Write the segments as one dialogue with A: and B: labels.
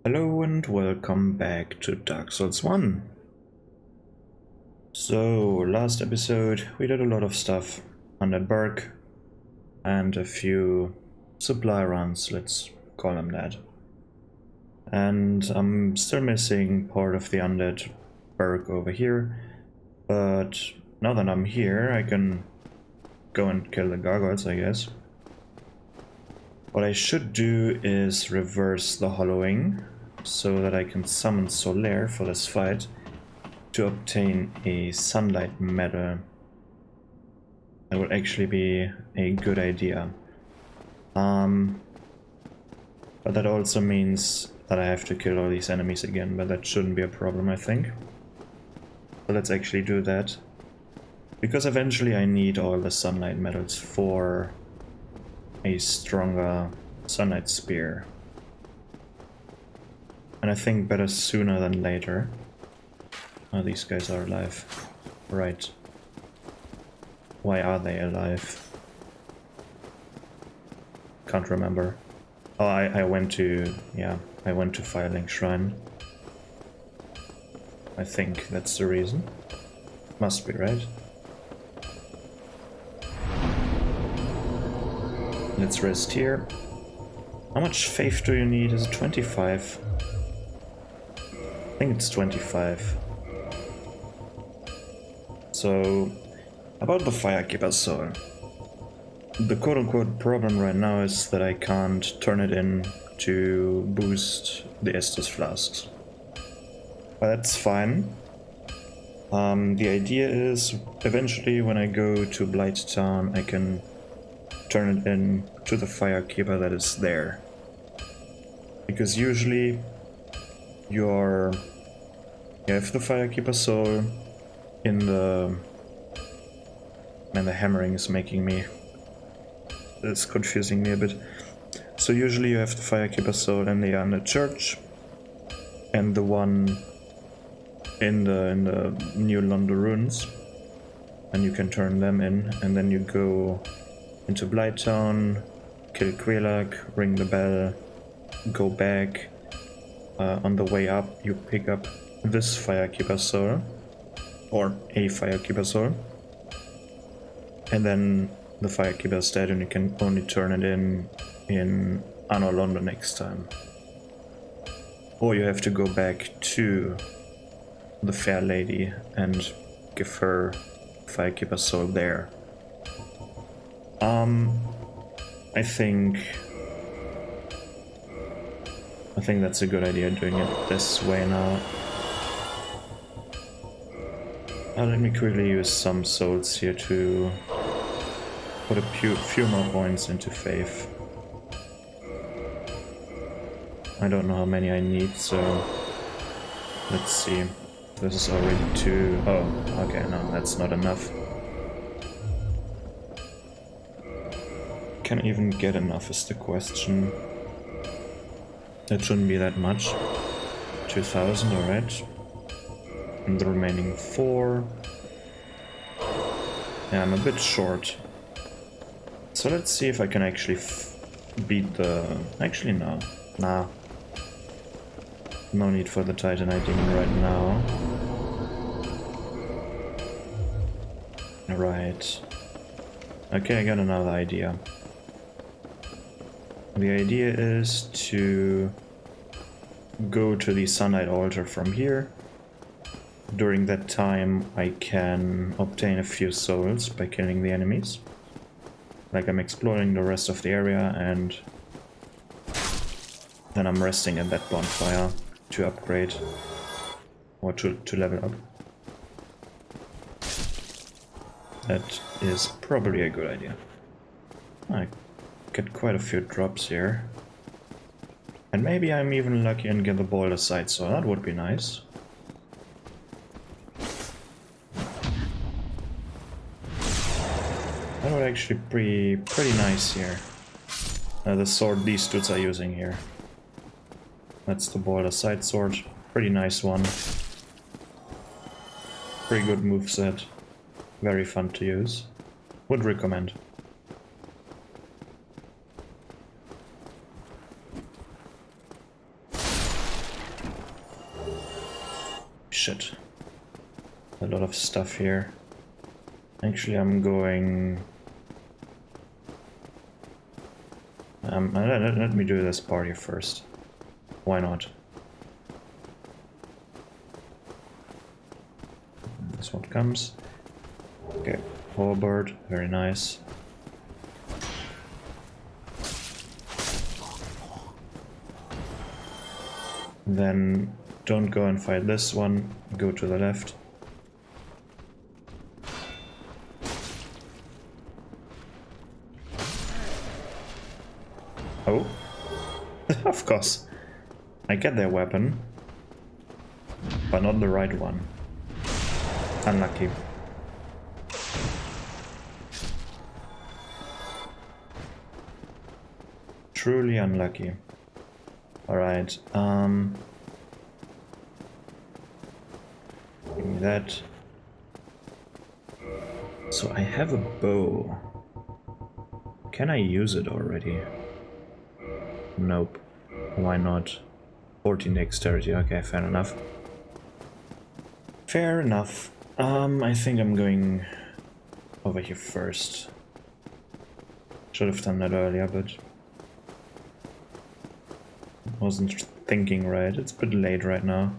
A: Hello and welcome back to Dark Souls 1. So, last episode we did a lot of stuff on that berg and a few supply runs, let's call them that. And I'm still missing part of the undead berg over here, but now that I'm here I can go and kill the gargoyles, I guess. What I should do is reverse the hollowing so that I can summon Solaire for this fight to obtain a sunlight medal. That would actually be a good idea. But that also means that I have to kill all these enemies again, but that shouldn't be a problem, I think. So let's actually do that. Because eventually I need all the sunlight medals for a stronger sunlight spear. And I think better sooner than later. Oh, these guys are alive. Right. Why are they alive? Can't remember. Oh, I went to... yeah, I went to Firelink Shrine. I think that's the reason. Must be, right? Let's rest here. How much faith do you need? Is it 25? I think it's 25. So, about the Firekeeper Soul. The quote-unquote problem right now is that I can't turn it in to boost the Estus flasks. But that's fine. The idea is, eventually when I go to Blight Town, I can turn it in to the Firekeeper that is there. Because usually you have the Firekeeper Soul in the... Man, the hammering is making me... it's confusing me a bit. So usually you have the Firekeeper Soul in the church, and the one in the New London Ruins, and you can turn them in, and then you go into Blighttown, kill Quelag, ring the bell, go back. On the way up you pick up this Firekeeper Soul, or a Firekeeper Soul, and then the Firekeeper is dead and you can only turn it in Anor Londo next time. Or you have to go back to the Fair Lady and give her Firekeeper Soul there. I think that's a good idea, doing it this way now. Let me quickly use some souls here to put a few more points into faith. I don't know how many I need, so let's see. This is already 2. Oh, okay, no, that's not enough. Can I even get enough is the question. That shouldn't be that much. 2000, alright. And the remaining 4. Yeah, I'm a bit short. So let's see if I can actually beat the... Actually, no. Nah. No need for the Titanite Demon right now. Right. Okay, I got another idea. The idea is to go to the Sunlight Altar from here. During that time I can obtain a few souls by killing the enemies. Like, I'm exploring the rest of the area and then I'm resting at that bonfire to upgrade or to level up. That is probably a good idea. I get quite a few drops here. And maybe I'm even lucky and get the boulder side, so that would be nice. That would actually be pretty nice here. The sword these dudes are using here. That's the boulder side sword. Pretty nice one. Pretty good moveset. Very fun to use. Would recommend. shit. A lot of stuff here. Actually, I'm going... let me do this party first. Why not? This one comes. Okay, Warbird, very nice. Then don't go and fight this one, go to the left. Oh, of course. I get their weapon, but not the right one. Unlucky. Truly unlucky. Alright, give me that. So I have a bow. Can I use it already? Nope. Why not? 14 dexterity, okay, fair enough. Fair enough. I think I'm going over here first. Should have done that earlier, but wasn't thinking right. It's a bit late right now,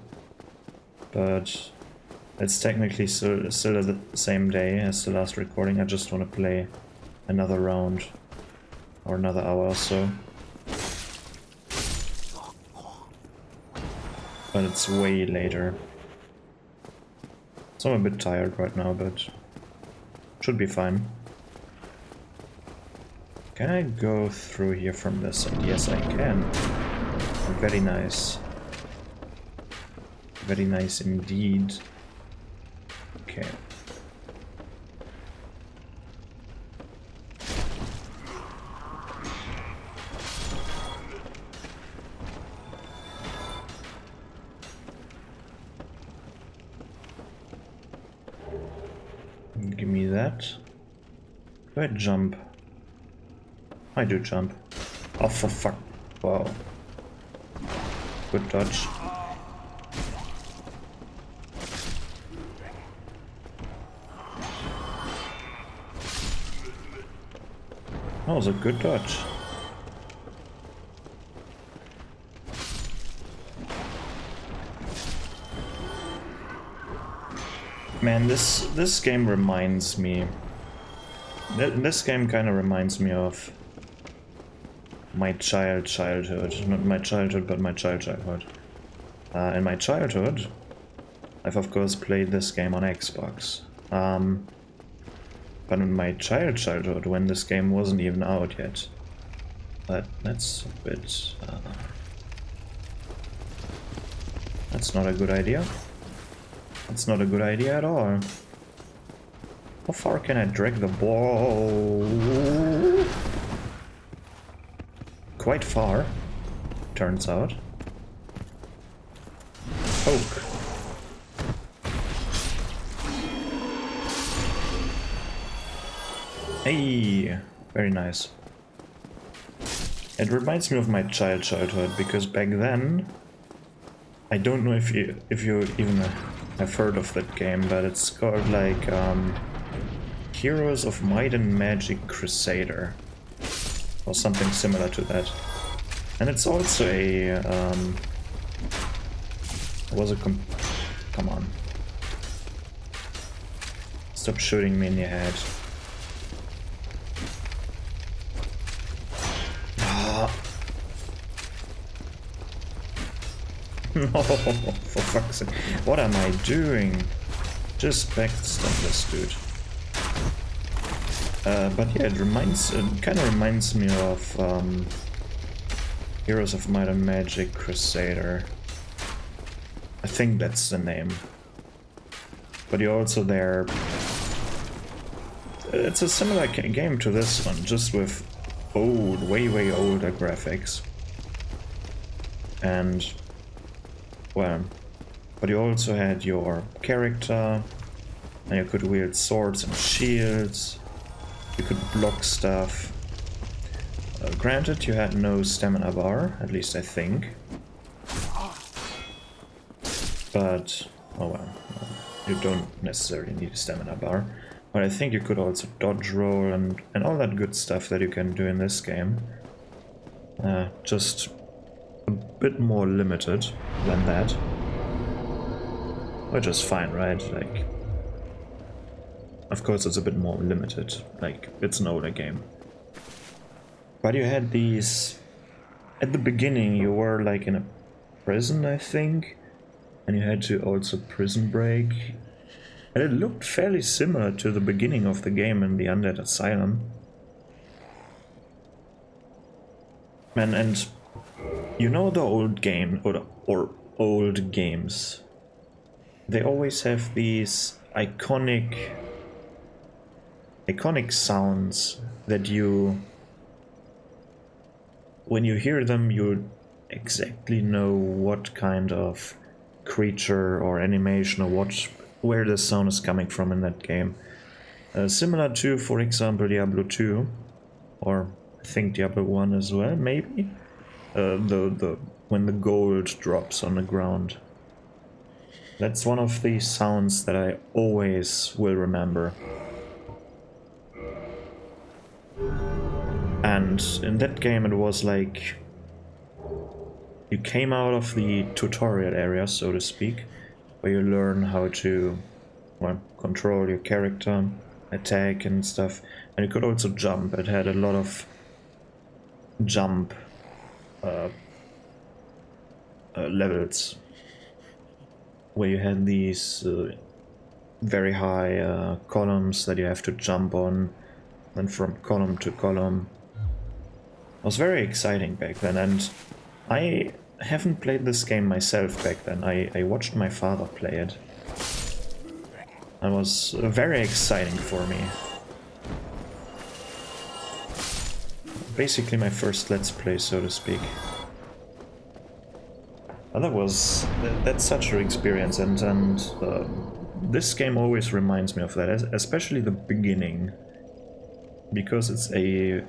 A: but it's technically still the same day as the last recording. I just want to play another round or another hour or so. But it's way later. So I'm a bit tired right now, but should be fine. Can I go through here from this side? Yes, I can. Very nice. Very nice indeed. Okay. Give me that. Do I jump? I do jump. Oh, for fuck. Wow. Good dodge. That was a good dodge. Man, this game reminds me... This game kind of reminds me of my childhood. Not my childhood, but my childhood. In my childhood, I've of course played this game on Xbox. But in my childhood, when this game wasn't even out yet. But that's a bit... that's not a good idea. That's not a good idea at all. How far can I drag the ball? Quite far, turns out. Poke. Hey, very nice. It reminds me of my childhood because back then, I don't know if you even have heard of that game, but it's called like Heroes of Might and Magic Crusader, or something similar to that. And it's also a come on. Stop shooting me in the head. No, for fuck's sake. What am I doing? Just backstab this dude. But yeah, it kind of reminds me of Heroes of Might and Magic Crusader. I think that's the name. But you're also there. It's a similar game to this one, just with old, way older graphics. And well, but you also had your character, and you could wield swords and shields. You could block stuff. Granted, you had no stamina bar, at least I think. But Oh well, you don't necessarily need a stamina bar. But I think you could also dodge roll and all that good stuff that you can do in this game. Just a bit more limited than that. Which is fine, right? Like, of course it's a bit more limited. Like, it's an older game. But you had these... At the beginning you were like in a prison, I think. And you had to also prison break. And it looked fairly similar to the beginning of the game in the Undead Asylum. And you know the old game, or old games, they always have these iconic sounds that you, when you hear them, you exactly know what kind of creature or animation or where the sound is coming from in that game. Similar to, for example, Diablo 2, or I think Diablo 1 as well, maybe? When the gold drops on the ground. That's one of the sounds that I always will remember. And in that game it was like... You came out of the tutorial area, so to speak, where you learn how to, well, control your character, attack and stuff. And you could also jump. It had a lot of jump levels, where you had these very high columns that you have to jump on, and from column to column. It was very exciting back then, and I haven't played this game myself back then. I watched my father play it. It was very exciting for me. Basically my first Let's Play, so to speak. And that's such an experience, and this game always reminds me of that, especially the beginning, because it's a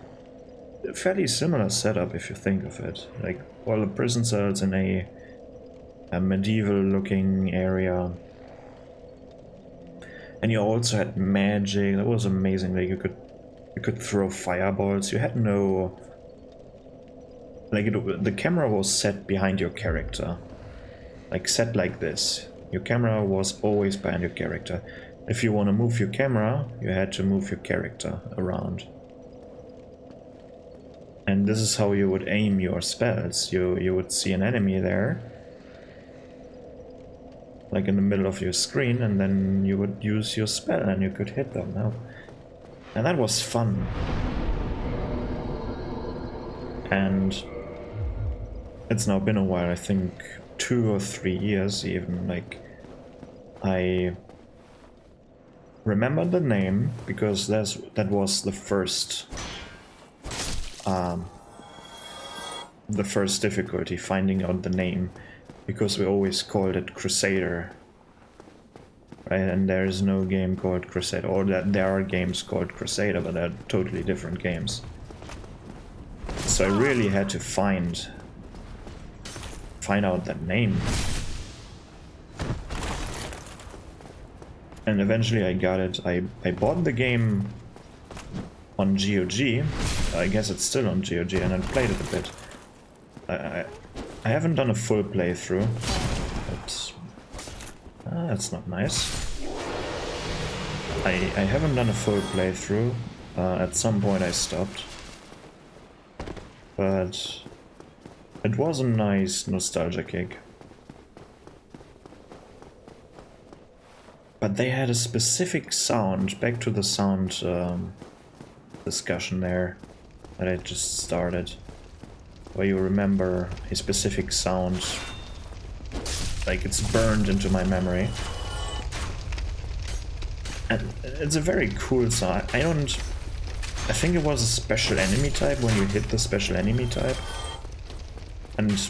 A: fairly similar setup if you think of it. Like, all the prison cells in a medieval-looking area, and you also had magic. That was amazing. Like, you could throw fireballs. You had no... Like, the camera was set behind your character. Like, set like this. Your camera was always behind your character. If you want to move your camera, you had to move your character around. And this is how you would aim your spells. You would see an enemy there, like in the middle of your screen, and then you would use your spell and you could hit them now. And that was fun. And it's now been a while, I think 2 or 3 years even. Like, I remember the name because that was the first difficulty, finding out the name, because we always called it Crusader, right? And there is no game called Crusader, or that there are games called Crusader, but they're totally different games. So I really had to find out that name. And eventually I got it. I bought the game on GOG. I guess it's still on GOG, and I played it a bit. I haven't done a full playthrough, but that's not nice. I haven't done a full playthrough. At some point I stopped, but it was a nice nostalgia kick. But they had a specific sound, back to the sound discussion there that I just started, where you remember a specific sound, like it's burned into my memory. And it's a very cool sound. I think it was a special enemy type when you hit the special enemy type. And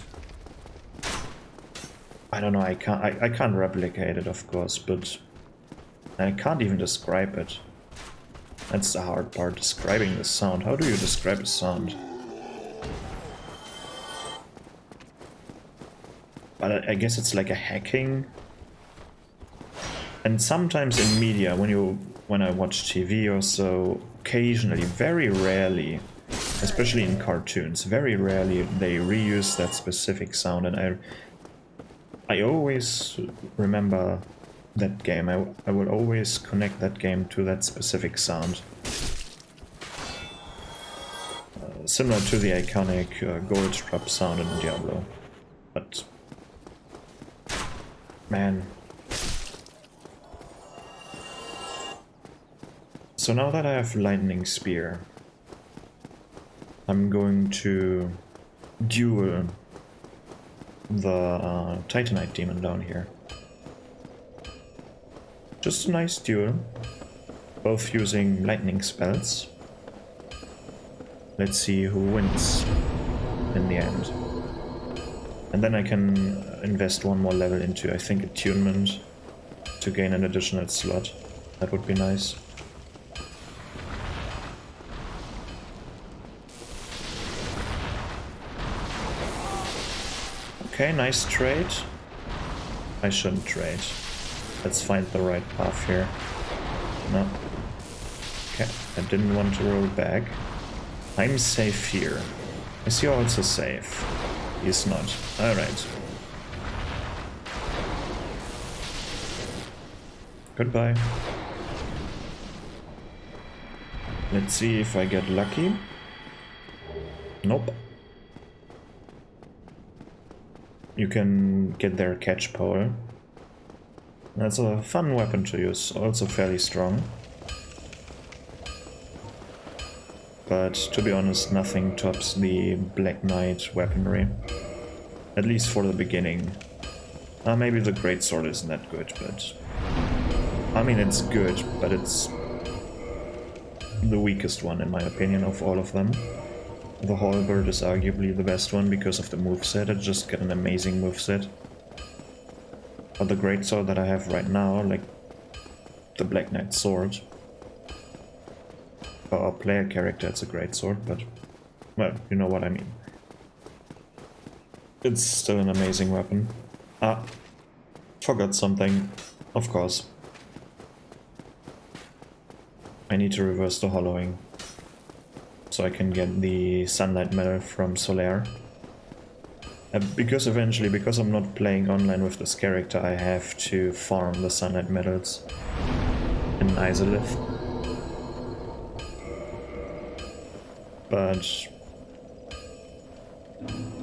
A: I don't know, I can't replicate it, of course, but I can't even describe it. That's the hard part, describing the sound. How do you describe a sound? But I guess it's like a hacking And sometimes in media, when I watch TV or so, occasionally, very rarely, especially in cartoons, very rarely they reuse that specific sound, and I always remember that game. I will always connect that game to that specific sound. Similar to the iconic gold drop sound in Diablo. But man. So now that I have Lightning Spear, I'm going to duel the Titanite demon down here. Just a nice duel, both using lightning spells. Let's see who wins in the end. And then I can invest one more level into, I think, attunement to gain an additional slot. That would be nice. Okay, nice trade. I shouldn't trade. Let's find the right path here. No. Okay, I didn't want to roll back. I'm safe here. Is he also safe? He's not. Alright. Goodbye. Let's see if I get lucky. Nope. You can get their catch pole. That's a fun weapon to use, also fairly strong. But to be honest, nothing tops the Black Knight weaponry. At least for the beginning. Maybe the Greatsword isn't that good, but... I mean, it's good, but it's the weakest one in my opinion of all of them. The Halberd is arguably the best one because of the moveset. It just got an amazing moveset. But the Greatsword that I have right now, like the Black Knight sword, for our player character it's a Greatsword, but well, you know what I mean. It's still an amazing weapon. Ah, forgot something, of course. I need to reverse the hollowing, so I can get the Sunlight Medal from Solaire. Because eventually, because I'm not playing online with this character, I have to farm the Sunlight Medals in Izalith. But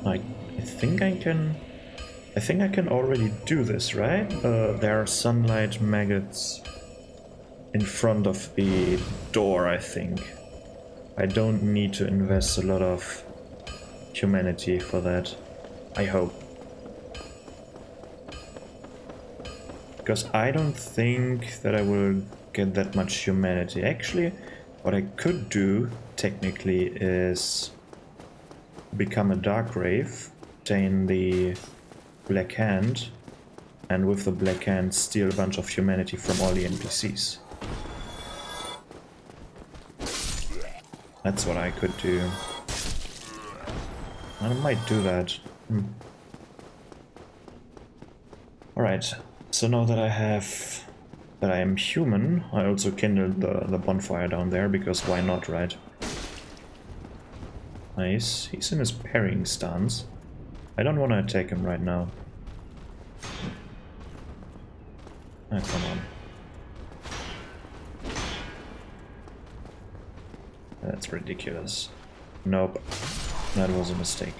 A: I think I can already do this, right? There are sunlight maggots in front of the door, I think. I don't need to invest a lot of humanity for that. I hope. Because I don't think that I will get that much humanity. Actually, what I could do, technically, is become a Darkgrave, obtain the Black Hand, and with the Black Hand steal a bunch of humanity from all the NPCs. That's what I could do. I might do that. Alright, so now that I am human, I also kindled the bonfire down there, because why not, right? Nice, he's in his parrying stance. I don't want to attack him right now. Ah, come on. That's ridiculous. Nope, that was a mistake.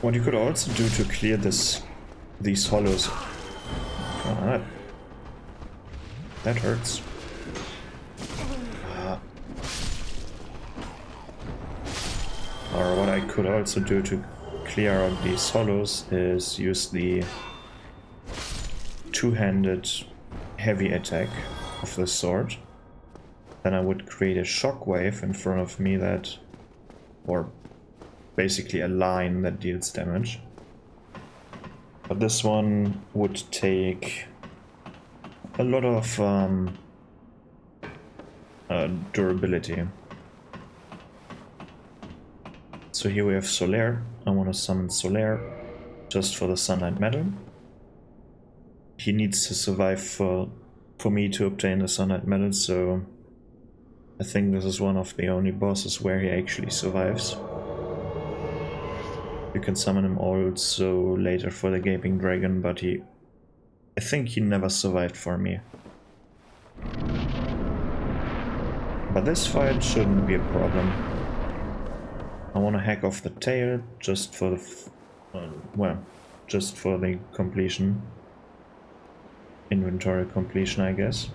A: What you could also do to clear these hollows... Oh, that hurts. Or what I could also do to clear out these hollows is use the two-handed heavy attack of the sword. Then I would create a shockwave in front of me that... or basically a line that deals damage. But this one would take a lot of durability. So here we have Solaire. I want to summon Solaire just for the Sunlight Medal. He needs to survive for me to obtain the Sunlight Medal, so I think this is one of the only bosses where he actually survives. You can summon him also later for the Gaping Dragon, but I think he never survived for me. But this fight shouldn't be a problem. I want to hack off the tail just for the just for the completion. Inventory completion, I guess.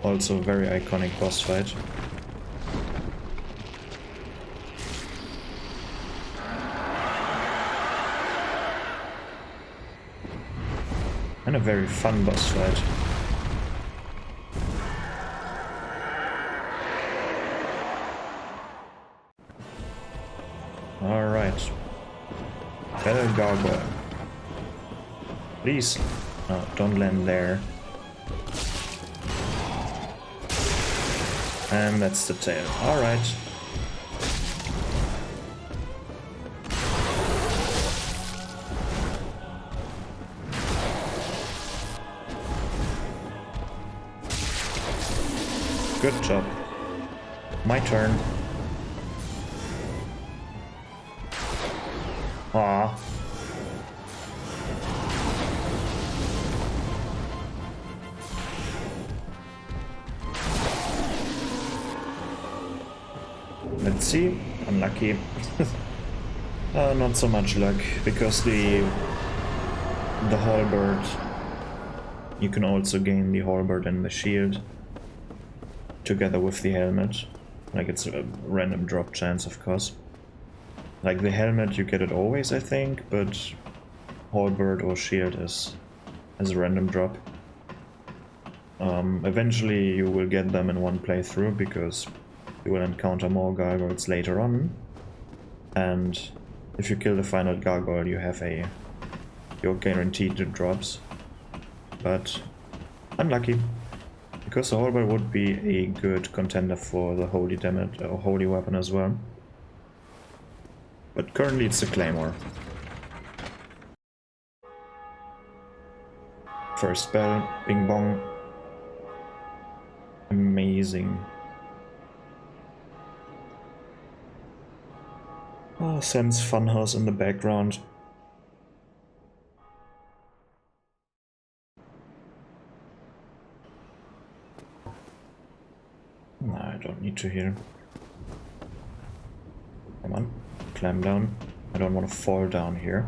A: Also very iconic boss fight. And a very fun boss fight. Alright. Fellow Gargoyle. Please. No, don't land there. And that's the tail. Alright. Good job. My turn. Ah. Let's see. Unlucky. Not so much luck, because the halberd, you can also gain the halberd and the shield together with the helmet. Like, it's a random drop chance, of course. Like, the helmet, you get it always, I think, but halberd or shield is a random drop. Eventually you will get them in one playthrough, because you will encounter more gargoyles later on. And if you kill the final gargoyle, you're guaranteed the drops. But unlucky, because the halberd would be a good contender for the holy damage or holy weapon as well. But currently it's the claymore. First spell, bing bong. Amazing. Oh, Sam's Funhouse in the background. No, I don't need to heal. Come on, climb down. I don't want to fall down here.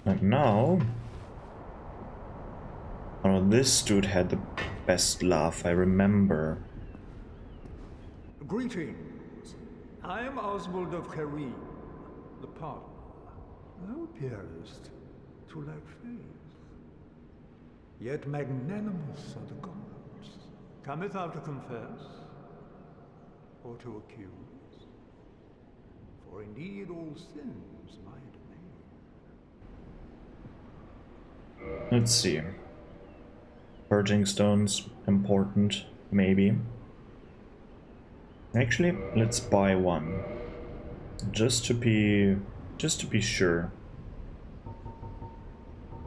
A: And now... oh, this dude had the best laugh, I remember.
B: Greetings. I am Oswald of Karim, the partner. Thou appearest to lack faith. Yet magnanimous are the gods. Cometh thou to confess, or to accuse? For indeed all sins my domain.
A: Let's see. Purging stones, important, maybe. Actually, let's buy one. Just to be sure.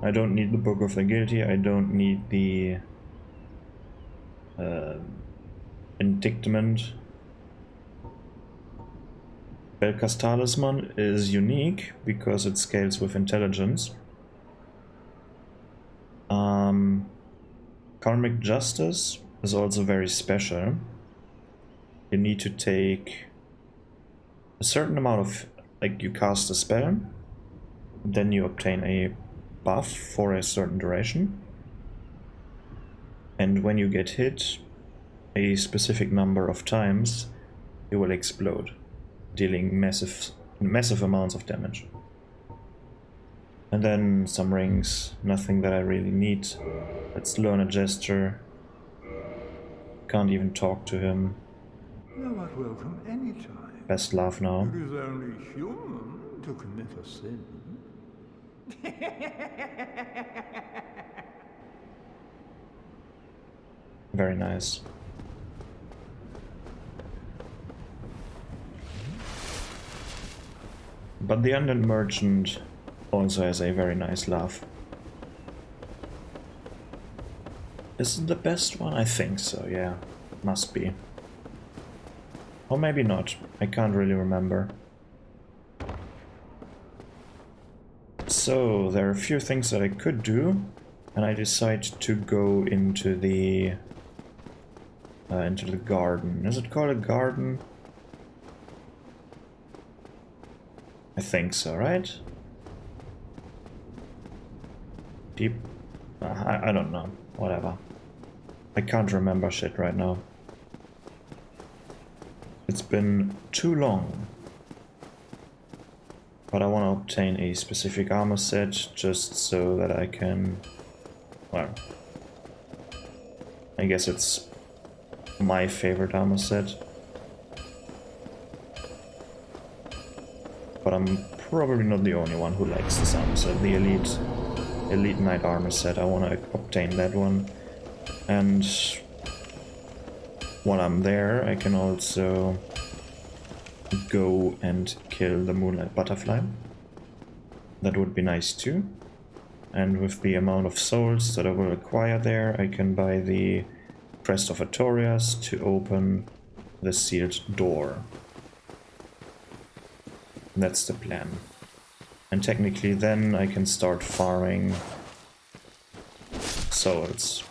A: I don't need the Book of the Guilty, I don't need the Indictment. Belka's Talisman is unique because it scales with intelligence. Karmic Justice is also very special. You need to take a certain amount of, like, you cast a spell, then you obtain a buff for a certain duration, and when you get hit a specific number of times, you will explode, dealing massive amounts of damage. And then some rings, nothing that I really need. Let's learn a gesture. can't even talk to him.
B: Thou art welcome any time.
A: Best laugh now.
B: It is only human to commit a sin.
A: Very nice. But the undead merchant also has a very nice laugh. Is it the best one? I think so, yeah. Must be. Or maybe not. I can't really remember. So, there are a few things that I could do, and I decide to go into the garden. Is it called a garden? I think so, right? Deep... I don't know. Whatever. I can't remember shit right now. It's been too long. But I want to obtain a specific armor set just so that I can... Well... I guess it's my favorite armor set. But I'm probably not the only one who likes this armor set. The Elite Knight armor set. I want to obtain that one. And while I'm there, I can also go and kill the Moonlight Butterfly. That would be nice too. And with the amount of souls that I will acquire there, I can buy the Crest of Artorias to open the sealed door. That's the plan. And technically then I can start farming souls.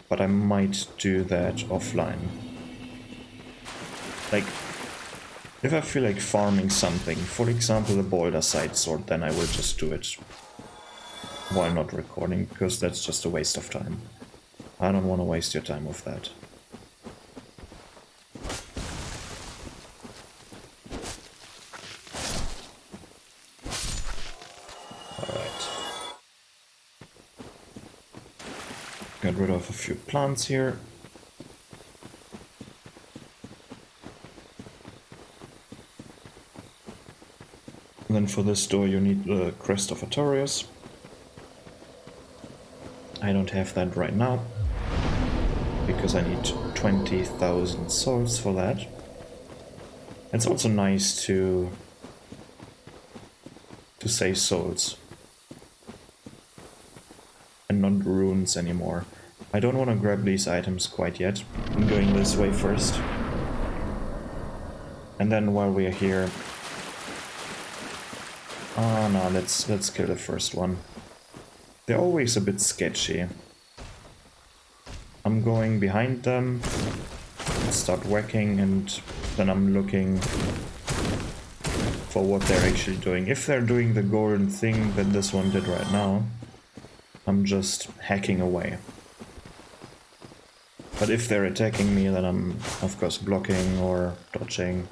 A: But I might do that offline. Like, if I feel like farming something, for example the Boulder Side Sword, then I will just do it while not recording, because that's just a waste of time. I don't want to waste your time with that. Alright. Got rid of a few plants here. And then for this door you need the Crest of Artorias. I don't have that right now, because I need 20,000 souls for that. It's also nice to save souls. And not runes anymore. I don't want to grab these items quite yet. I'm going this way first. And then while we are here... Oh no, let's kill the first one. They're always a bit sketchy. I'm going behind them, start whacking, and then I'm looking for what they're actually doing. If they're doing the golden thing that this one did right now, I'm just hacking away. But if they're attacking me, then I'm of course blocking or dodging.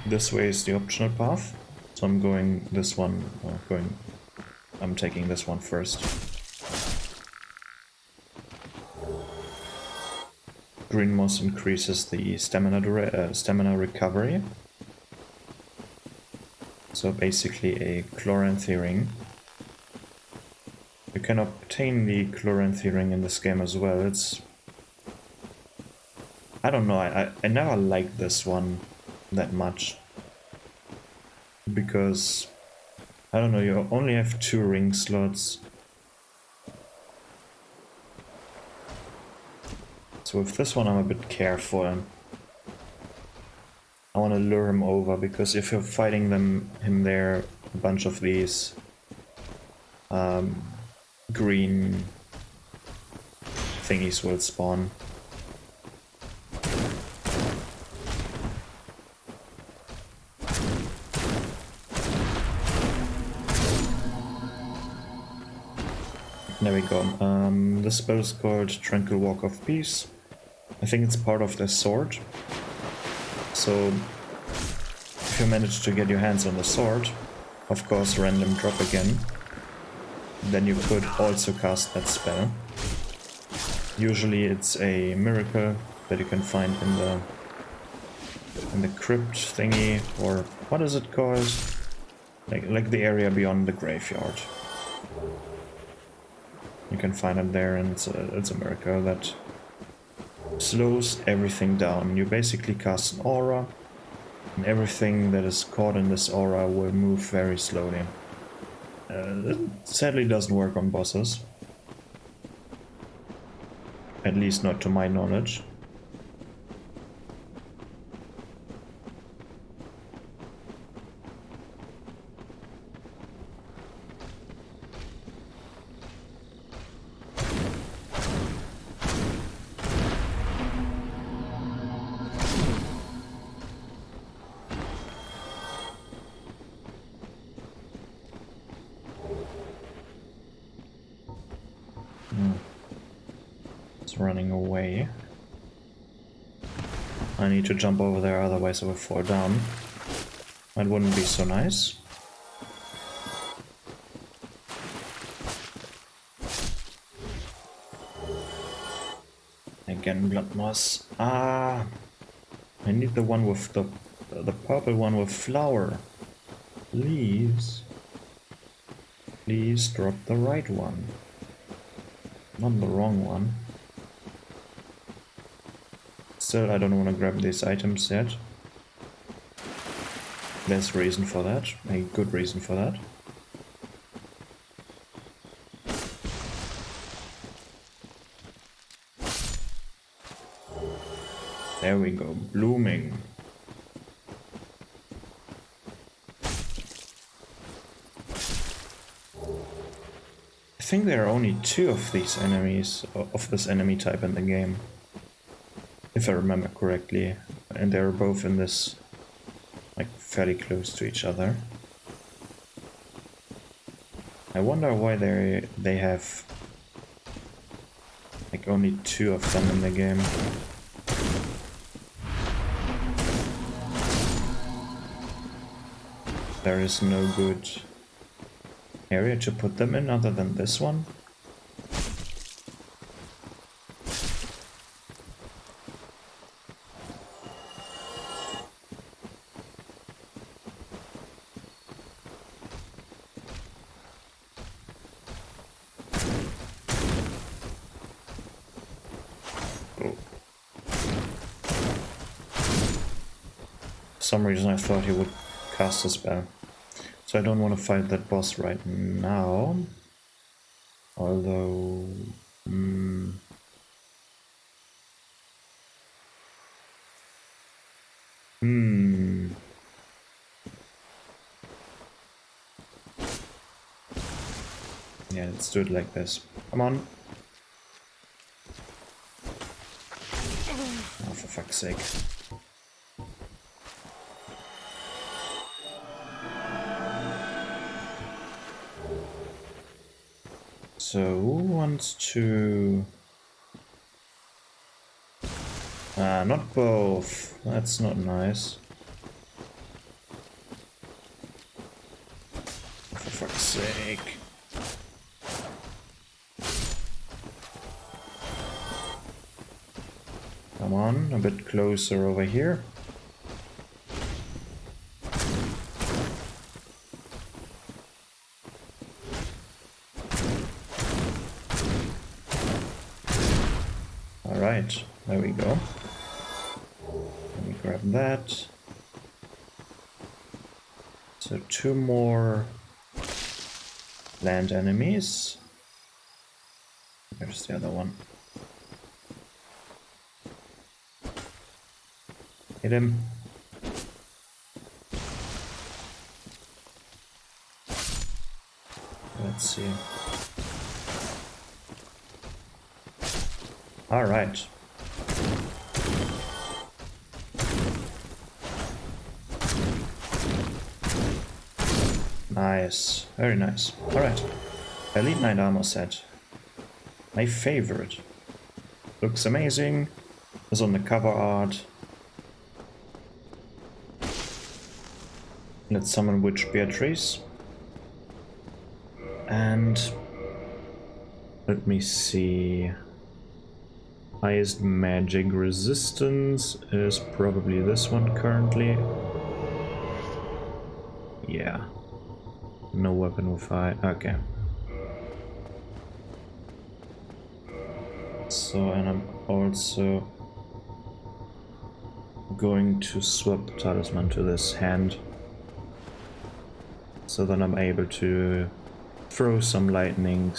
A: This way is the optional path, so I'm going this one, I'm taking this one first. Green moss increases the stamina recovery. So basically a Chloranthy ring. You can obtain the Chloranthy ring in this game as well. It's... I don't know, I never liked this one that much. Because, I don't know, you only have 2 ring slots. So with this one I'm a bit careful. I want to lure him over, because if you're fighting him there, a bunch of these green thingies will spawn. There we go. This spell is called Tranquil Walk of Peace. I think it's part of the sword. So, if you manage to get your hands on the sword, of course random drop again, then you could also cast that spell. Usually it's a miracle that you can find in the crypt thingy, or what is it called? Like the area beyond the graveyard. You can find it there, and it's a miracle that slows everything down. You basically cast an aura, and everything that is caught in this aura will move very slowly. It sadly doesn't work on bosses. At least not to my knowledge. It's running away. I need to jump over there, otherwise I will fall down. That wouldn't be so nice. Again, blood moss. Ah, I need the one with the purple one with flower. Please. Please drop the right one. Not the wrong one. Still, I don't want to grab these items yet. There's a reason for that. A good reason for that. There we go. Blooming. I think there are only 2 of these enemies, of this enemy type in the game. If I remember correctly. And they're both in this, like, fairly close to each other. I wonder why they have, like, only 2 of them in the game. There is no good area to put them in other than this one. Oh. For some reason I thought he would cast a spell. So I don't want to fight that boss right now. Although... Yeah, let's do it like this. Come on. Oh, for fuck's sake. So, who wants to... not both. That's not nice. For fuck's sake. Come on, a bit closer over here. Alright, there we go. Let me grab that. So 2 more land enemies. There's the other one. Hit him. Let's see. All right. Nice. Very nice. All right. Elite Knight armor set. My favorite. Looks amazing. Is on the cover art. Let's summon Witch Beatrice. And Let me see. Highest magic resistance is probably this one currently. Yeah. No weapon will fight. Okay. So, and I'm also going to swap the talisman to this hand. So then I'm able to throw some lightning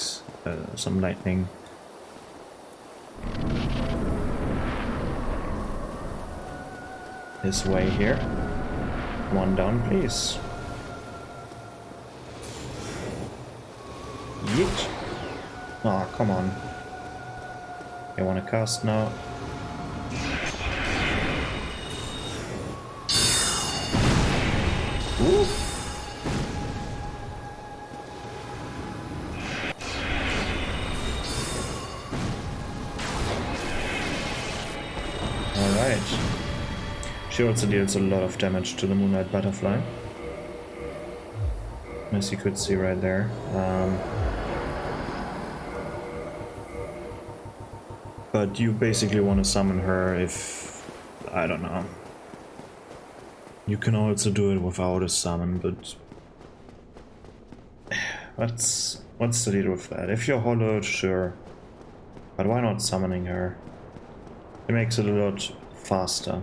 A: his way here. One down, please. Yeet. Aw, come on. You wanna cast now? Ooh. Alright. She also deals a lot of damage to the Moonlight Butterfly. As you could see right there. But you basically want to summon her if... I don't know. You can also do it without a summon, but... What's the deal with that? If you're hollowed, sure. But why not summoning her? It makes it a lot faster.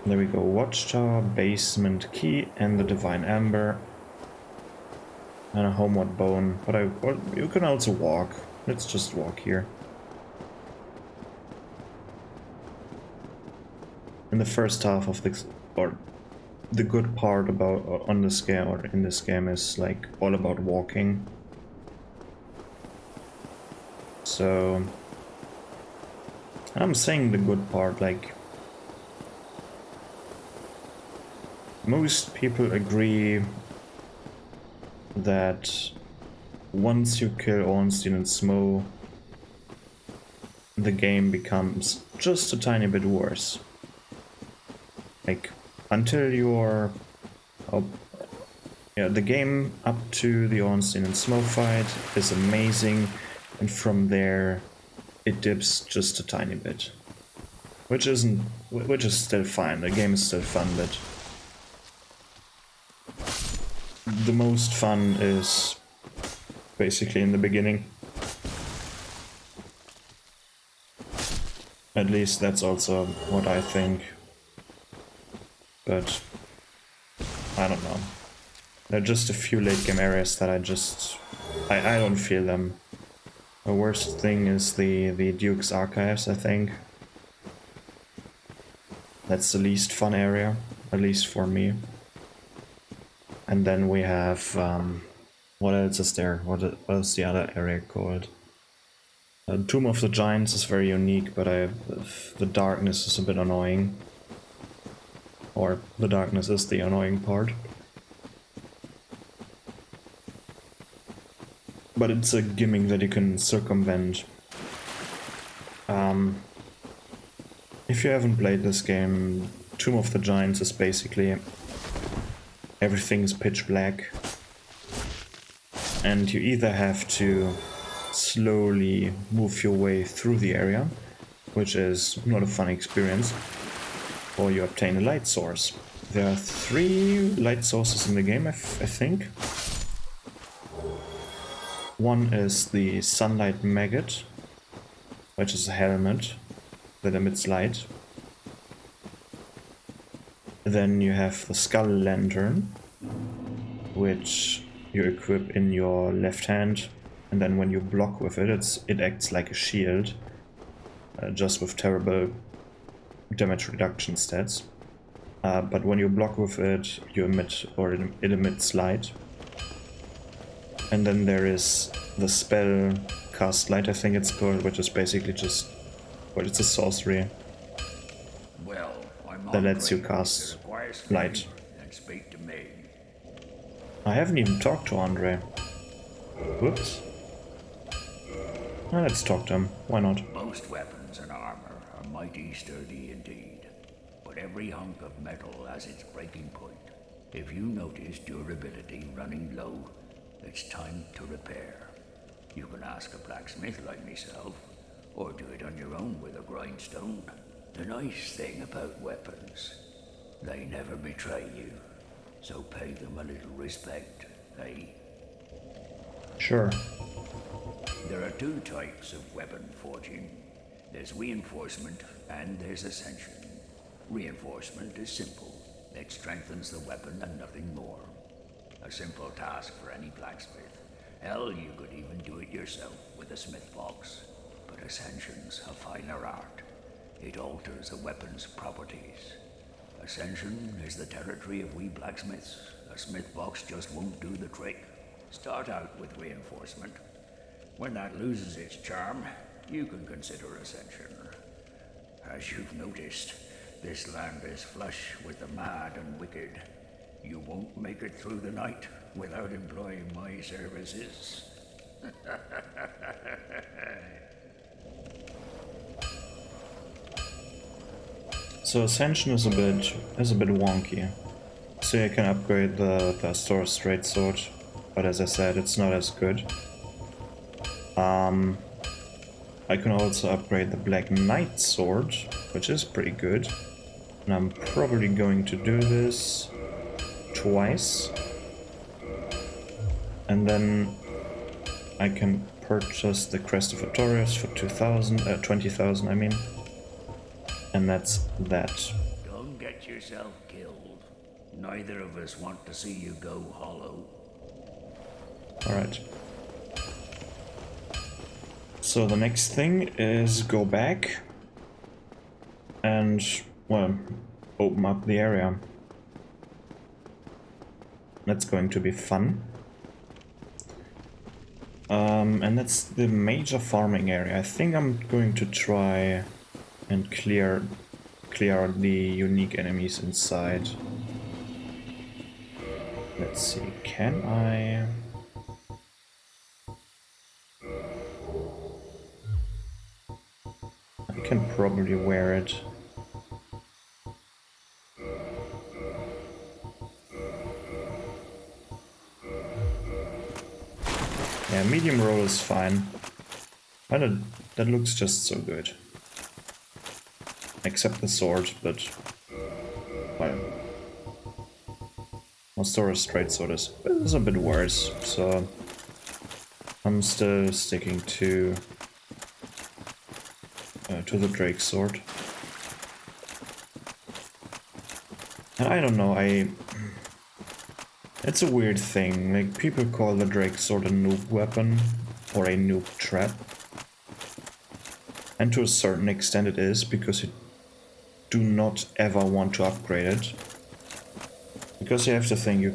A: There we go. Watchtower, basement key, and the Divine Amber. And a homeward bone. But you can also walk. Let's just walk here. In the first half of this, or the good part about on this game or in this game is like all about walking. So I'm saying the good part, like most people agree that once you kill Ornstein and Smo, the game becomes just a tiny bit worse. Like, until you're... yeah, the game up to the Ornstein and Smo fight is amazing, and from there it dips just a tiny bit. Which is still fine, the game is still fun, but... the most fun is basically in the beginning. At least that's also what I think. But I don't know. There are just a few late game areas that I don't feel them. The worst thing is the Duke's Archives, I think. That's the least fun area, at least for me. And then we have, what else is there? What is the other area called? Tomb of the Giants is very unique, but the darkness is a bit annoying. Or the darkness is the annoying part. But it's a gimmick that you can circumvent. If you haven't played this game, Tomb of the Giants is basically... everything is pitch black. And you either have to slowly move your way through the area, which is not a fun experience, or you obtain a light source. There are 3 light sources in the game, I think. One is the Sunlight Maggot, which is a helmet that emits light. Then you have the Skull Lantern, which you equip in your left hand, and then when you block with it, it acts like a shield, just with terrible damage reduction stats. But when you block with it, you emit, or it emits light. And then there is the spell Cast Light, I think it's called, which is basically just, well, it's a sorcery that lets you cast light. I haven't even talked to Andre. Whoops. Let's talk to him. Why not?
C: Most weapons and armor are mighty sturdy indeed, but every hunk of metal has its breaking point. If you notice durability running low, It's time to repair. You can ask a blacksmith like myself, or do it on your own with a grindstone. The nice thing about weapons, they never betray you, so pay them a little respect, eh?
A: Sure.
C: There are two types of weapon forging. There's reinforcement and there's ascension. Reinforcement is simple. It strengthens the weapon and nothing more. A simple task for any blacksmith. Hell, you could even do it yourself with a smith box. But ascension's a finer art. It alters a weapon's properties. Ascension is the territory of we blacksmiths. A smith box just won't do the trick. Start out with reinforcement. When that loses its charm, you can consider ascension. As you've noticed, this land is flush with the mad and wicked. You won't make it through the night without employing my services.
A: So Ascension is a bit wonky. So you can upgrade the Store's straight sword, but as I said, it's not as good. I can also upgrade the Black Knight sword, which is pretty good. And I'm probably going to do this twice. And then I can purchase the Crest of Artorias for 20,000 I mean. And that's that.
C: Don't get yourself killed. Neither of us want to see you go hollow.
A: Alright. So the next thing is go back and, well, open up the area. That's going to be fun. And that's the major farming area. I think I'm going to try and clear out the unique enemies inside. Let's see, can I... I can probably wear it. Yeah, medium roll is fine. And that looks just so good. Except the sword, but... well... Mostora's straight sword is a bit worse, so... I'm still sticking to the Drake sword. And I don't know, it's a weird thing, like people call the Drake sword a noob weapon, or a noob trap. And to a certain extent it is, because you do not ever want to upgrade it. Because you have to think,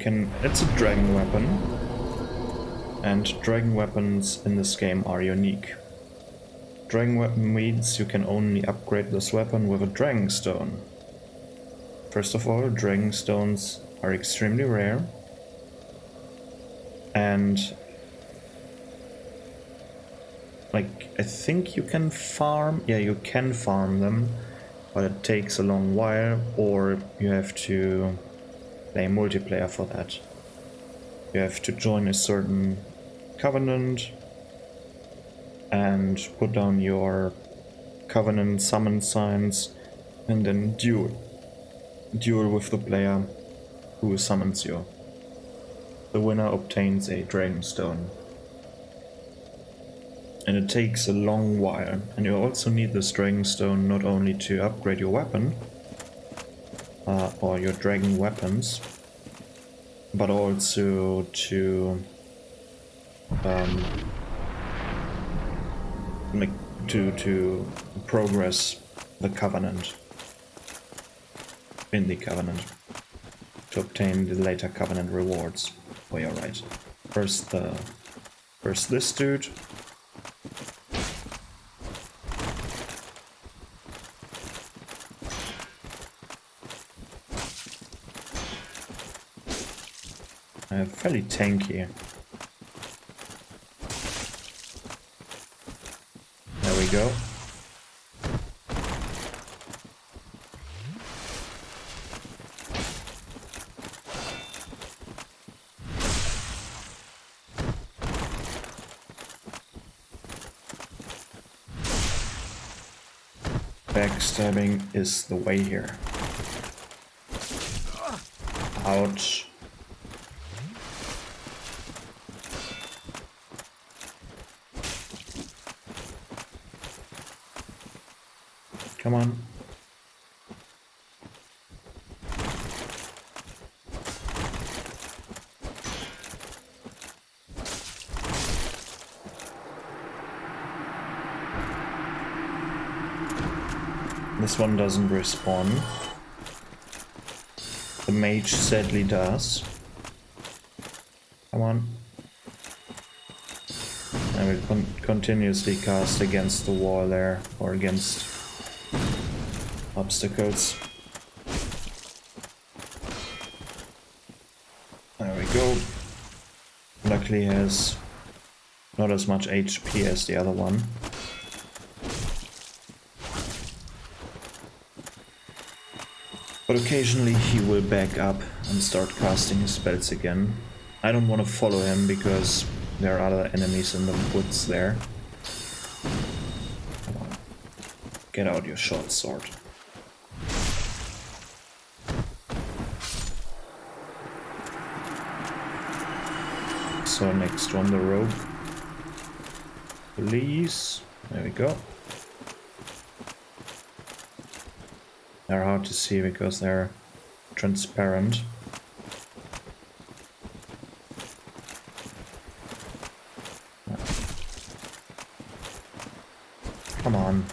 A: it's a dragon weapon, and dragon weapons in this game are unique. Dragon weapon means you can only upgrade this weapon with a dragon stone. First of all, dragon stones are extremely rare, and like I think you can farm, yeah, you can farm them, but it takes a long while, or you have to play multiplayer for that. You have to join a certain covenant and put down your covenant summon signs and then duel with the player who summons you. The winner obtains a dragon stone. And it takes a long while, and you also need this dragon stone not only to upgrade your weapon or your dragon weapons, but also to to progress the covenant in the covenant to obtain the later covenant rewards. Oh, you're right. First this dude. Fairly tanky. There we go. Backstabbing is the way here. Ouch. Come on. This one doesn't respawn. The mage sadly does. Come on. And we continuously cast against the wall there, or against obstacles. There we go. Luckily he has not as much HP as the other one. But occasionally he will back up and start casting his spells again. I don't want to follow him because there are other enemies in the woods there. Come on. Get out your short sword. So next one, the rogue. Please. There we go. They're hard to see because they're transparent. Come on.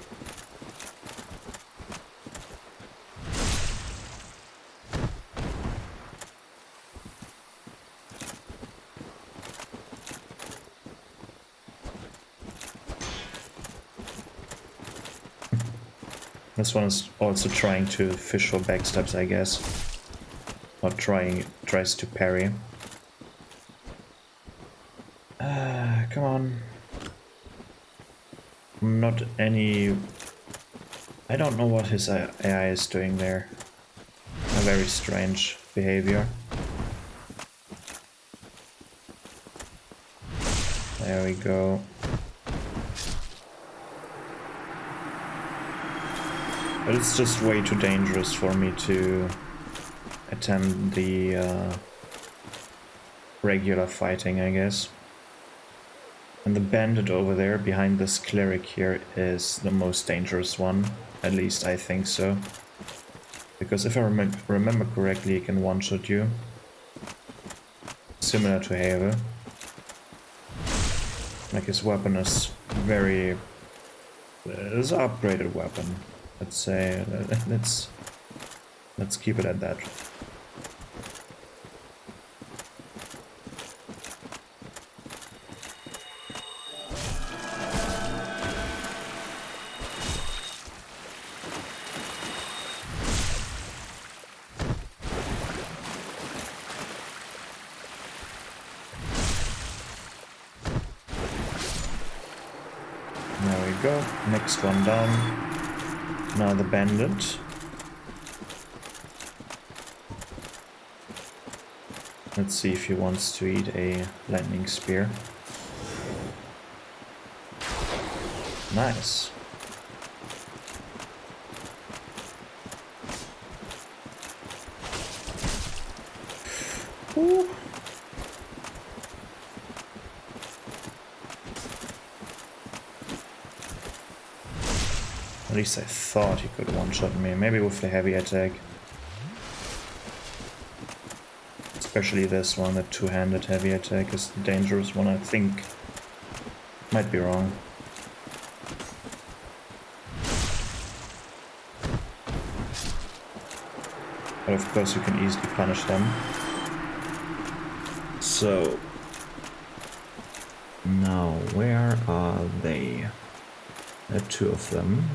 A: This one is also trying to fish for backstabs, I guess. Or tries to parry. Come on. Not any... I don't know what his AI is doing there. A very strange behavior. There we go. But it's just way too dangerous for me to attempt the regular fighting, I guess. And the bandit over there behind this cleric here is the most dangerous one. At least I think so. Because if I remember correctly, he can one-shot you. Similar to Have. Like his weapon is very... It's an upgraded weapon. Let's say, let's keep it at that. There we go, next one down. Now the bandit. Let's see if he wants to eat a lightning spear. Nice. Ooh. At least I thought he could one-shot me, maybe with the heavy attack. Especially this one, the two-handed heavy attack is the dangerous one, I think. Might be wrong. But of course you can easily punish them. So... now, where are they? There are two of them.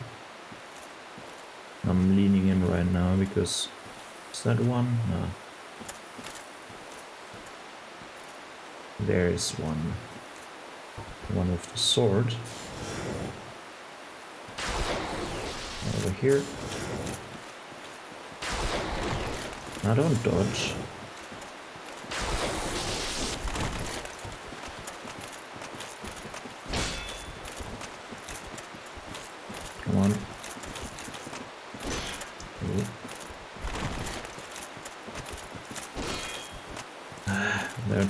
A: I'm leaning in right now because... is that one? No. There is one. One with the sword. Over here. Now don't dodge. Come on.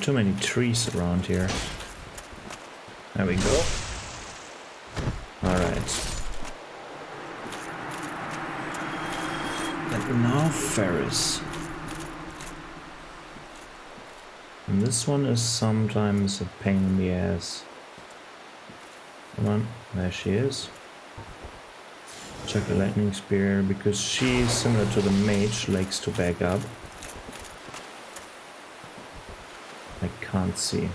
A: too many trees around here. There we go. Alright. And now Ferris. And this one is sometimes a pain in the ass. Come on, there she is. Check the lightning spear, because she's similar to the mage, likes to back up. I can't see.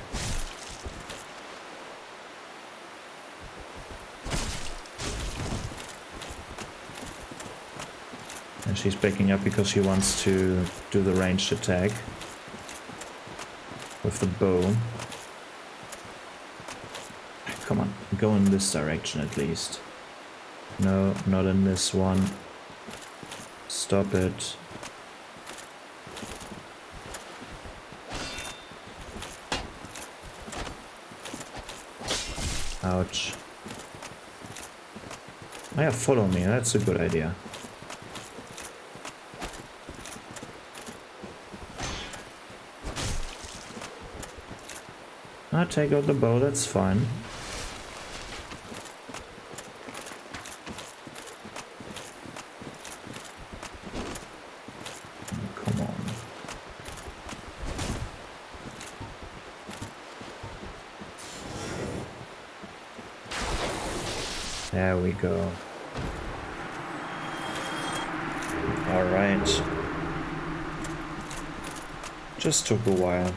A: And she's backing up because she wants to do the ranged attack with the bow. Come on, go in this direction at least. No, not in this one. Stop it. Ouch. Oh yeah, follow me, that's a good idea. I'll take out the bow, that's fine. Come on. There we go. All right. Just took a while.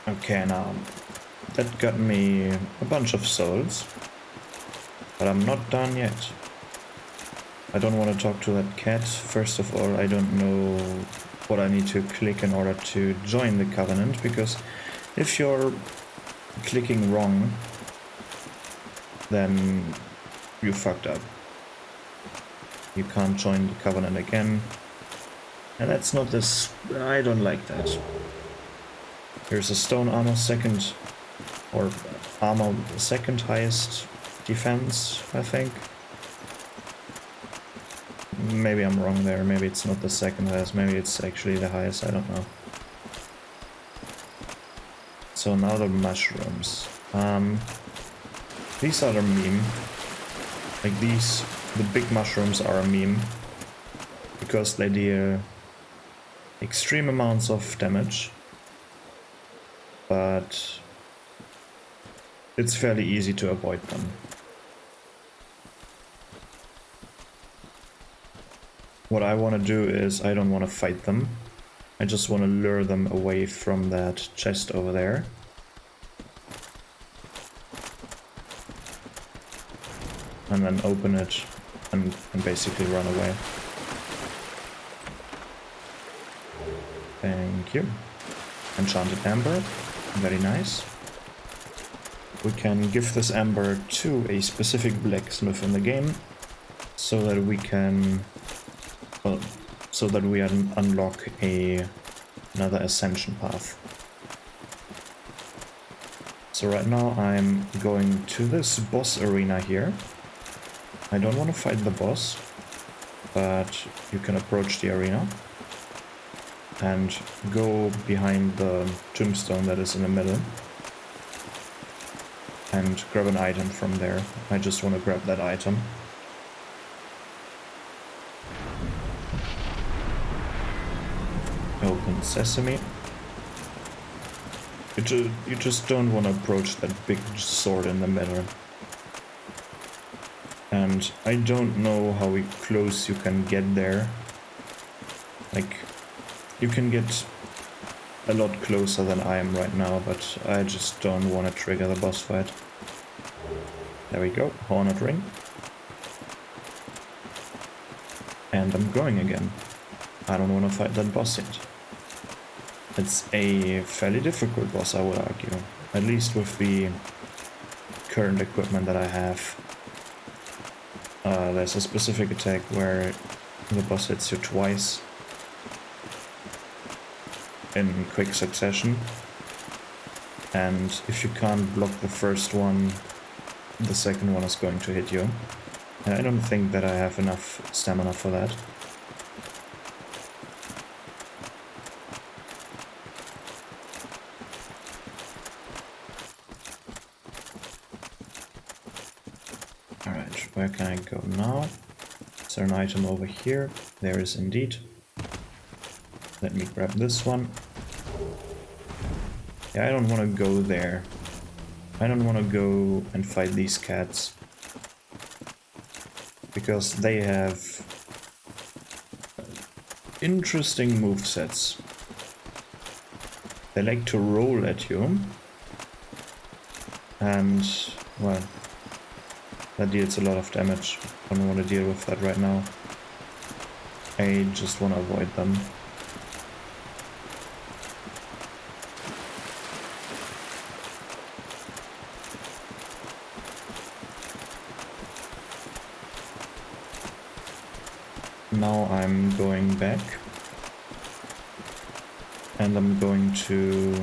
A: Okay, now that got me a bunch of souls, but I'm not done yet. I don't want to talk to that cat. First of all, I don't know what I need to click in order to join the Covenant, because if you're clicking wrong, then you fucked up. You can't join the Covenant again, and that's not this. I don't like that. Here's a stone armor second, or armor second highest defense, I think. Maybe I'm wrong there, maybe it's not the second highest, maybe it's actually the highest, I don't know. So now the mushrooms. These are a meme. Like these, the big mushrooms are a meme. Because they deal extreme amounts of damage. But it's fairly easy to avoid them. What I want to do is I don't want to fight them. I just want to lure them away from that chest over there. And then open it and basically run away. Thank you. Enchanted Amber. Very nice. We can give this amber to a specific blacksmith in the game, so that we can, well, so that we unlock another ascension path. So right now I'm going to this boss arena here. I don't want to fight the boss, but you can approach the arena and go behind the tombstone that is in the middle and grab an item from there. I just want to grab that item. Open sesame. You just don't want to approach that big sword in the middle. And I don't know how close you can get there. Like, you can get a lot closer than I am right now, but I just don't want to trigger the boss fight. There we go, Hornet Ring. And I'm going again. I don't want to fight that boss yet. It's a fairly difficult boss, I would argue. At least with the current equipment that I have. There's a specific attack where the boss hits you twice in quick succession, and if you can't block the first one, the second one is going to hit you, and I don't think that I have enough stamina for that. Alright, where can I go now? Is there an item over here? There is indeed. Let me grab this one. Yeah, I don't want to go there. I don't want to go and fight these cats. Because they have interesting movesets. They like to roll at you. And, well, that deals a lot of damage. I don't want to deal with that right now. I just want to avoid them. Now I'm going back. And I'm going to...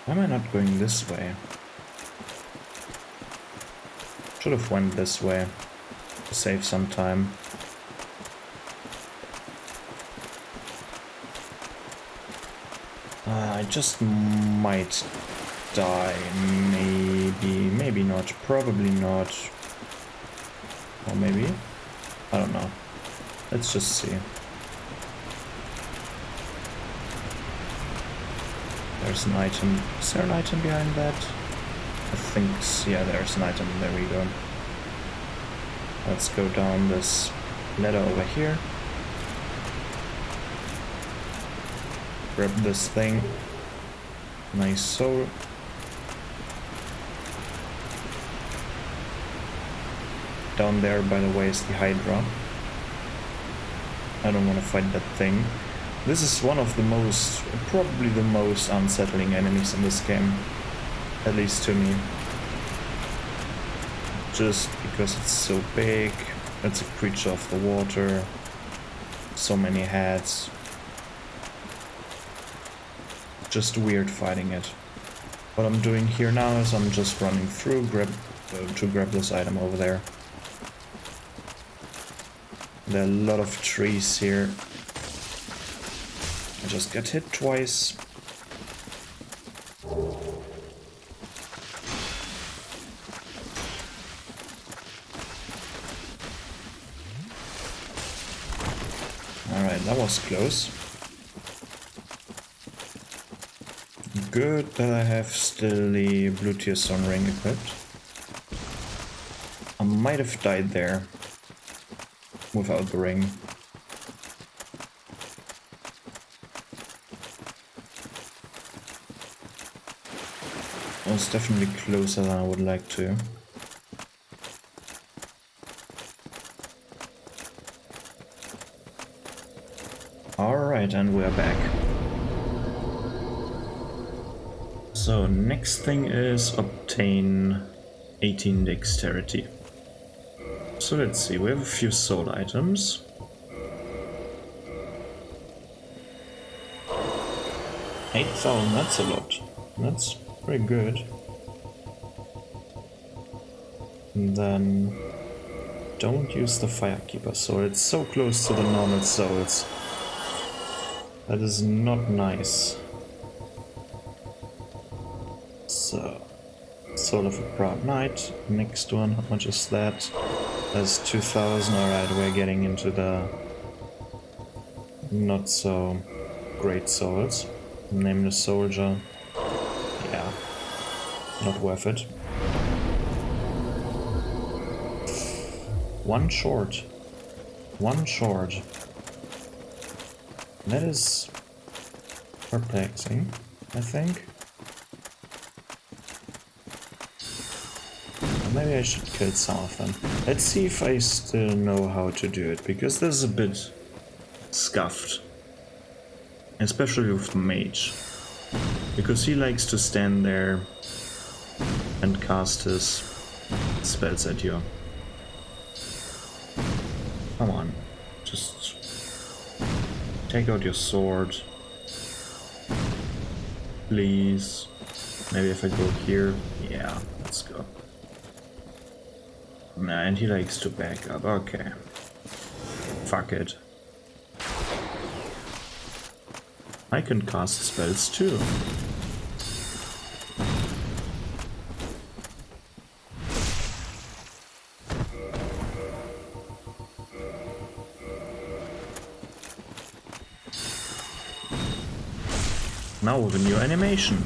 A: Why am I not going this way? Should have went this way to save some time. I just might die. Maybe, maybe not. Probably not. Or maybe? I don't know. Let's just see. There's an item. Is there an item behind that? I think, yeah, there's an item. There we go. Let's go down this ladder over here. Grab this thing. Nice soul. Down there, by the way, is the Hydra. I don't want to fight that thing. This is one of the most, probably the most unsettling enemies in this game. At least to me. Just because it's so big, it's a creature of the water, so many heads. Just weird fighting it. What I'm doing here now is I'm just running through to grab this item over there. There are a lot of trees here. I just got hit twice. Alright, that was close. Good that I have still the blue tier stone ring equipped. I might have died there without the ring. I was definitely closer than I would like to. Alright, and we're back. So, next thing is obtain 18 dexterity. So let's see, we have a few soul items. $8,000, that's a lot. That's pretty good. And then don't use the Firekeeper soul. It's so close to the normal souls. That is not nice. So, Soul of a Proud Knight. Next one, how much is that? That's 2,000. Alright, we're getting into the not so great souls. Name the soldier. Yeah, not worth it. One short. One short. That is perplexing, I think. Maybe I should kill some of them. Let's see if I still know how to do it, because this is a bit scuffed. Especially with the mage. Because he likes to stand there and cast his spells at you. Come on, just take out your sword. Please. Maybe if I go here. Yeah, let's go. Nah, and he likes to back up. Okay. Fuck it. I can cast spells too. Now with a new animation.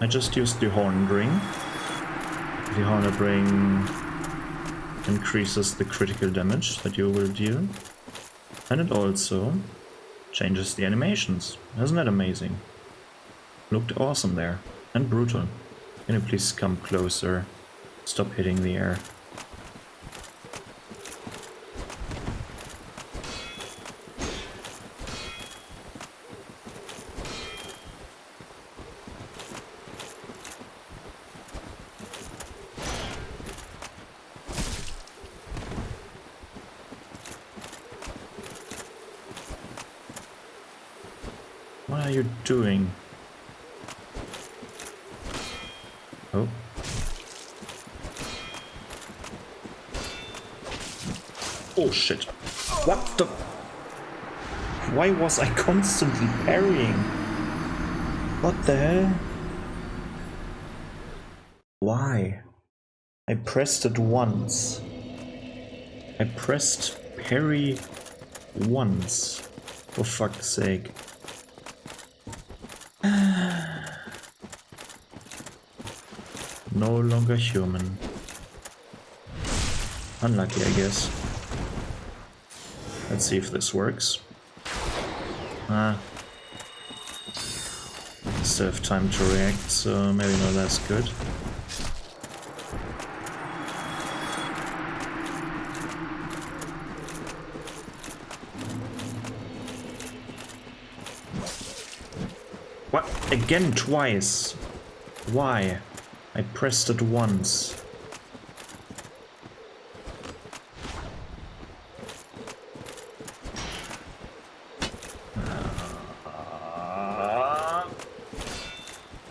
A: I just used the Horned Ring. The Horned Ring increases the critical damage that you will deal. And it also changes the animations. Isn't that amazing? Looked awesome there. And brutal. Can you please come closer? Stop hitting the air. What are you doing? Oh. Oh shit. What the... Why was I constantly parrying? What the hell? Why? I pressed it once. I pressed parry once. For fuck's sake. No longer human. Unlucky, I guess. Let's see if this works. Still have time to react, so maybe not as good. What? Again twice? Why? I pressed it once.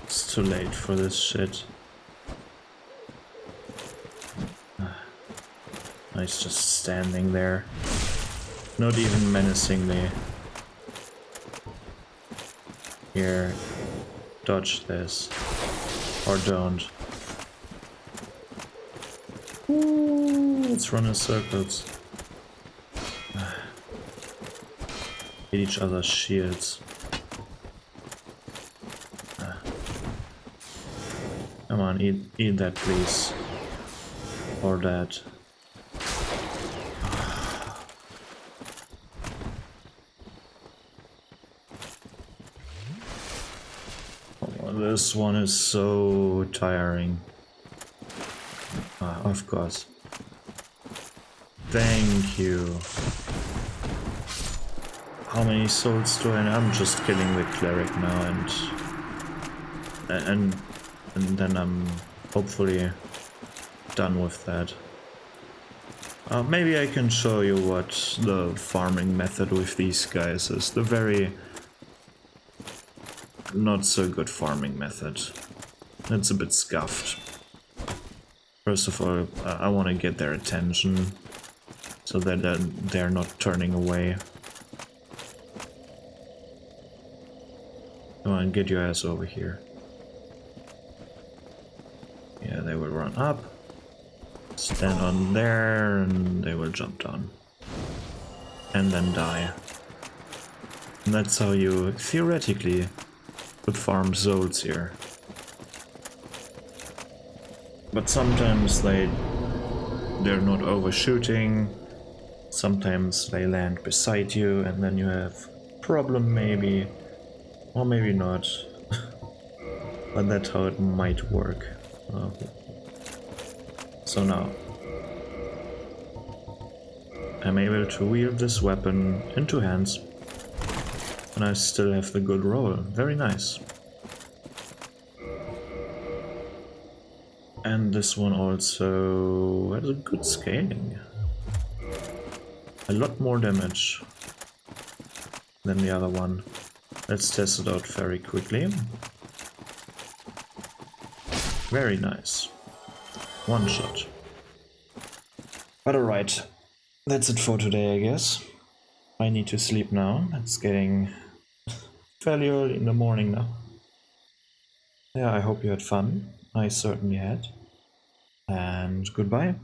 A: It's too late for this shit. He's just standing there, not even menacing me. Here, dodge this. Or don't. Ooh, let's run in circles. Hit each other's shields. Come on, eat that please. Or that. This one is so tiring. Of course. Thank you. How many souls do I need? I'm just killing the cleric now, and then I'm hopefully done with that. Maybe I can show you what the farming method with these guys is. The very not so good farming method. It's a bit scuffed. First of all, I want to get their attention so that they're not turning away. Come on, get your ass over here. Yeah, they will run up, stand on there, and they will jump down. And then die. And that's how you, theoretically, could farm souls here. But sometimes they're not overshooting, sometimes they land beside you and then you have problem maybe, or maybe not. But that's how it might work. So now I'm able to wield this weapon in two hands and I still have the good roll. Very nice. And this one also has a good scaling. A lot more damage than the other one. Let's test it out very quickly. Very nice. One shot. But alright, that's it for today, I guess. I need to sleep now. It's getting fairly early in the morning now. Yeah, I hope you had fun. I certainly had. And goodbye.